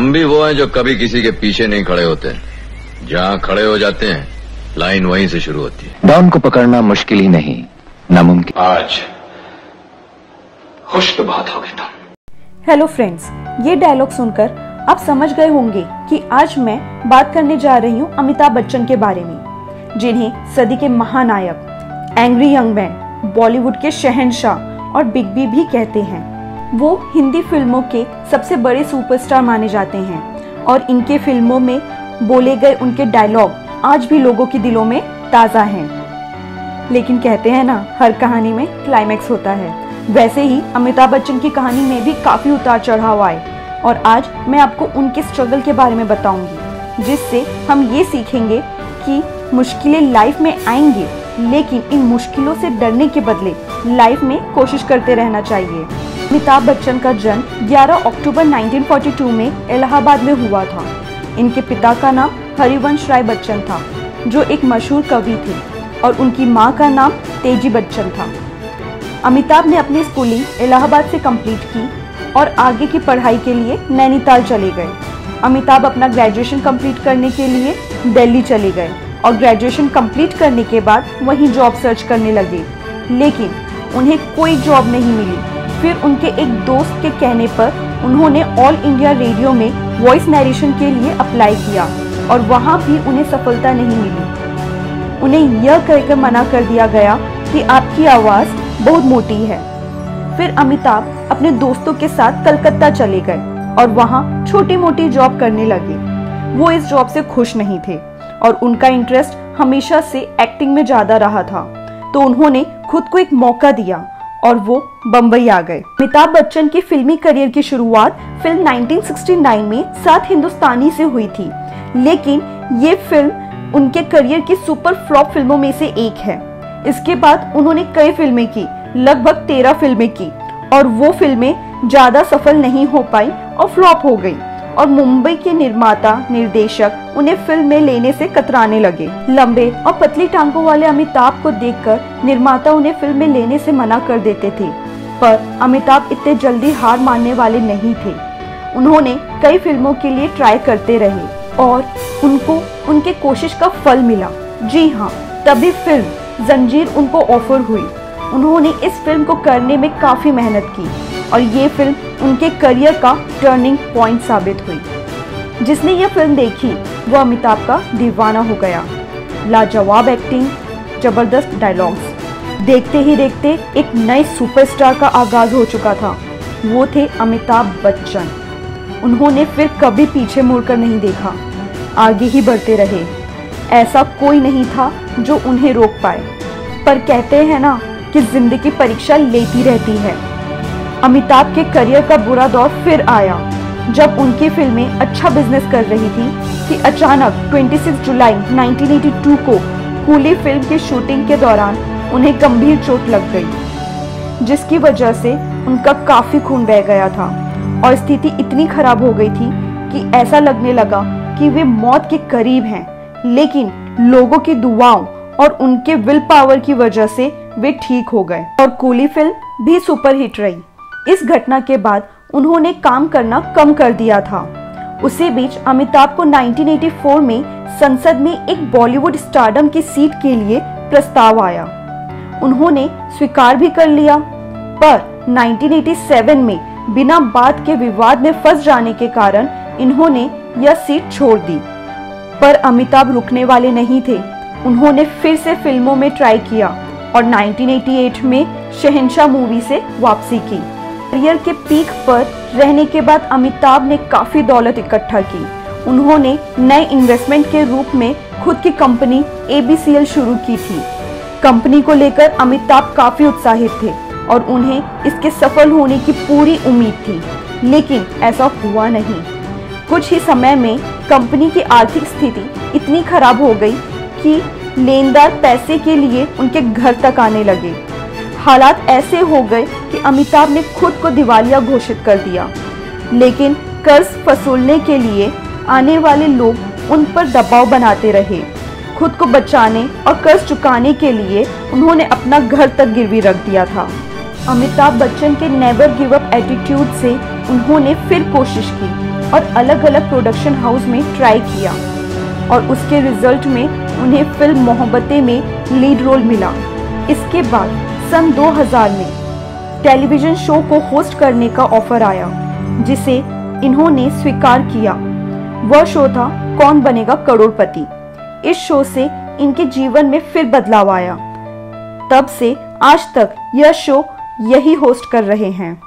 हम भी वो हैं जो कभी किसी के पीछे नहीं खड़े होते। जहाँ खड़े हो जाते हैं लाइन वहीं से शुरू होती है। डॉन को पकड़ना मुश्किल ही नहीं, नामुमकिन। आज खुश तो बात होगी तुम। हेलो फ्रेंड्स, ये डायलॉग सुनकर आप समझ गए होंगे कि आज मैं बात करने जा रही हूँ अमिताभ बच्चन के बारे में, जिन्हें सदी के महानायक, एंग्री यंग मैन, बॉलीवुड के शहंशाह और बिग बी भी कहते हैं। वो हिंदी फिल्मों के सबसे बड़े सुपरस्टार माने जाते हैं और इनके फिल्मों में बोले गए उनके डायलॉग आज भी लोगों के दिलों में ताज़ा हैं। लेकिन कहते हैं ना, हर कहानी में क्लाइमैक्स होता है। वैसे ही अमिताभ बच्चन की कहानी में भी काफ़ी उतार चढ़ाव आए और आज मैं आपको उनके स्ट्रगल के बारे में बताऊंगी, जिससे हम ये सीखेंगे कि मुश्किलें लाइफ में आएंगी, लेकिन इन मुश्किलों से डरने के बदले लाइफ में कोशिश करते रहना चाहिए। अमिताभ बच्चन का जन्म 11 अक्टूबर 1942 में इलाहाबाद में हुआ था। इनके पिता का नाम हरिवंश राय बच्चन था, जो एक मशहूर कवि थे, और उनकी मां का नाम तेजी बच्चन था। अमिताभ ने अपनी स्कूलिंग इलाहाबाद से कंप्लीट की और आगे की पढ़ाई के लिए नैनीताल चले गए। अमिताभ अपना ग्रेजुएशन कंप्लीट करने के लिए दिल्ली चले गए और ग्रेजुएशन कंप्लीट करने के बाद वहीं जॉब सर्च करने लगे, लेकिन उन्हें कोई जॉब नहीं मिली। फिर उनके एक दोस्त के कहने पर उन्होंने ऑल इंडिया रेडियो में वॉइस नरेशन के लिए अप्लाई किया और वहां भी उन्हें सफलता नहीं मिली। उन्हें यह कहकर मना कर दिया गया कि आपकी आवाज़ बहुत मोटी है। फिर अमिताभ अपने दोस्तों के साथ कलकत्ता चले गए और वहां छोटी मोटी जॉब करने लगे। वो इस जॉब से खुश नहीं थे और उनका इंटरेस्ट हमेशा से एक्टिंग में ज़्यादा रहा था, तो उन्होंने खुद को एक मौका दिया और वो बम्बई आ गए। अमिताभ बच्चन की फिल्मी करियर की शुरुआत फिल्म 1969 में 7 हिंदुस्तानी से हुई थी, लेकिन ये फिल्म उनके करियर की सुपर फ्लॉप फिल्मों में से एक है। इसके बाद उन्होंने कई फिल्में की, लगभग 13 फिल्में की, और वो फिल्में ज़्यादा सफल नहीं हो पाई और फ्लॉप हो गई और मुंबई के निर्माता निर्देशक उन्हें फिल्म में लेने से कतराने लगे। लंबे और पतली टांगों वाले अमिताभ को देखकर निर्माता उन्हें फिल्म में लेने से मना कर देते थे, पर अमिताभ इतने जल्दी हार मानने वाले नहीं थे। उन्होंने कई फिल्मों के लिए ट्राई करते रहे और उनको उनके कोशिश का फल मिला। जी हाँ, तभी फिल्म जंजीर उनको ऑफर हुई। उन्होंने इस फिल्म को करने में काफ़ी मेहनत की और ये फिल्म उनके करियर का टर्निंग पॉइंट साबित हुई। जिसने ये फिल्म देखी वो अमिताभ का दीवाना हो गया। लाजवाब एक्टिंग, जबरदस्त डायलॉग्स, देखते ही देखते एक नए सुपरस्टार का आगाज हो चुका था। वो थे अमिताभ बच्चन। उन्होंने फिर कभी पीछे मुड़कर नहीं देखा, आगे ही बढ़ते रहे। ऐसा कोई नहीं था जो उन्हें रोक पाए। पर कहते हैं ना कि जिंदगी परीक्षा लेती रहती है। अमिताभ के करियर का बुरा दौर फिर आया जब उनकी फिल्में अच्छा बिजनेस कर रही थी कि अचानक 26 जुलाई 1982 को कूली फिल्म की शूटिंग के दौरान उन्हें गंभीर चोट लग गई, जिसकी वजह से उनका काफ़ी खून बह गया था और स्थिति इतनी खराब हो गई थी कि ऐसा लगने लगा कि वे मौत के करीब हैं। लेकिन लोगों की दुआओं और उनके विल पावर की वजह से वे ठीक हो गए और कूली फिल्म भी सुपरहिट रही। इस घटना के बाद उन्होंने काम करना कम कर दिया था। उसी बीच अमिताभ को 1984 में संसद में एक बॉलीवुड स्टारडम की सीट के लिए प्रस्ताव आया। उन्होंने स्वीकार भी कर लिया, पर 1987 में बिना बात के विवाद में फंस जाने के कारण इन्होंने यह सीट छोड़ दी। पर अमिताभ रुकने वाले नहीं थे। उन्होंने फिर से फिल्मों में ट्राई किया और 1988 में शहंशाह मूवी से वापसी की। करियर के पीक पर रहने के बाद अमिताभ ने काफ़ी दौलत इकट्ठा की। उन्होंने नए इन्वेस्टमेंट के रूप में खुद की कंपनी ABCL शुरू की थी। कंपनी को लेकर अमिताभ काफ़ी उत्साहित थे और उन्हें इसके सफल होने की पूरी उम्मीद थी, लेकिन ऐसा हुआ नहीं। कुछ ही समय में कंपनी की आर्थिक स्थिति इतनी खराब हो गई कि लेनदार पैसे के लिए उनके घर तक आने लगे। हालात ऐसे हो गए कि अमिताभ ने खुद को दिवालिया घोषित कर दिया, लेकिन कर्ज वसूलने के लिए आने वाले लोग उन पर दबाव बनाते रहे। खुद को बचाने और कर्ज चुकाने के लिए उन्होंने अपना घर तक गिरवी रख दिया था। अमिताभ बच्चन के नेवर गिव अप एटीट्यूड से उन्होंने फिर कोशिश की और अलग अलग प्रोडक्शन हाउस में ट्राई किया और उसके रिजल्ट में उन्हें फिल्म मोहब्बतें में लीड रोल मिला। इसके बाद सन 2000 में टेलीविजन शो को होस्ट करने का ऑफर आया, जिसे इन्होंने स्वीकार किया। वह शो था कौन बनेगा करोड़पति। इस शो से इनके जीवन में फिर बदलाव आया। तब से आज तक यह शो यही होस्ट कर रहे हैं।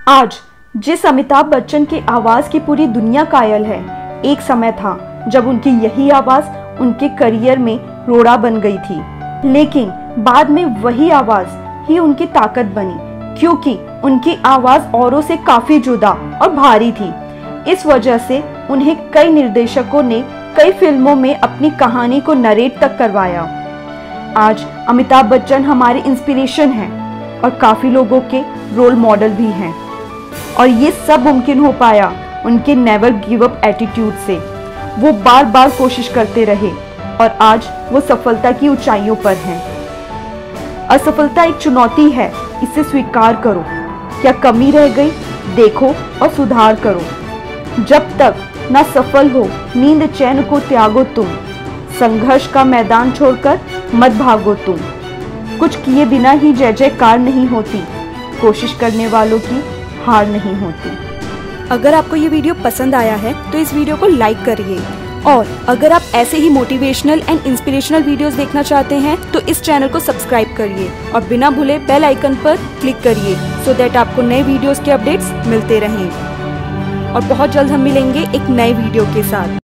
आज जिस अमिताभ बच्चन की आवाज की पूरी दुनिया कायल है, एक समय था जब उनकी यही आवाज उनके करियर में रोड़ा बन गई थी। लेकिन बाद में वही आवाज ही उनकी ताकत बनी, क्योंकि उनकी आवाज औरों से काफी जुदा और भारी थी। इस वजह से उन्हें कई निर्देशकों ने कई फिल्मों में अपनी कहानी को नरेट तक करवाया। आज अमिताभ बच्चन हमारे इंस्पिरेशन हैं और काफी लोगों के रोल मॉडल भी हैं। और ये सब मुमकिन हो पाया उनके नेवर गिव अप एटीट्यूड से। वो बार बार कोशिश करते रहे और आज वो सफलता की ऊंचाइयों पर हैं। असफलता एक चुनौती है, इसे स्वीकार करो। क्या कमी रह गई, देखो और सुधार करो। जब तक ना सफल हो, नींद चैन को त्यागो तुम। संघर्ष का मैदान छोड़कर मत भागो तुम। कुछ किए बिना ही जय जयकार नहीं होती, कोशिश करने वालों की हार नहीं होती। अगर आपको ये वीडियो पसंद आया है तो इस वीडियो को लाइक करिए, और अगर आप ऐसे ही मोटिवेशनल एंड इंस्पिरेशनल वीडियोस देखना चाहते हैं तो इस चैनल को सब्सक्राइब करिए और बिना भूले बेल आइकन पर क्लिक करिए, सो दैट आपको नए वीडियोस के अपडेट्स मिलते रहें। और बहुत जल्द हम मिलेंगे एक नए वीडियो के साथ।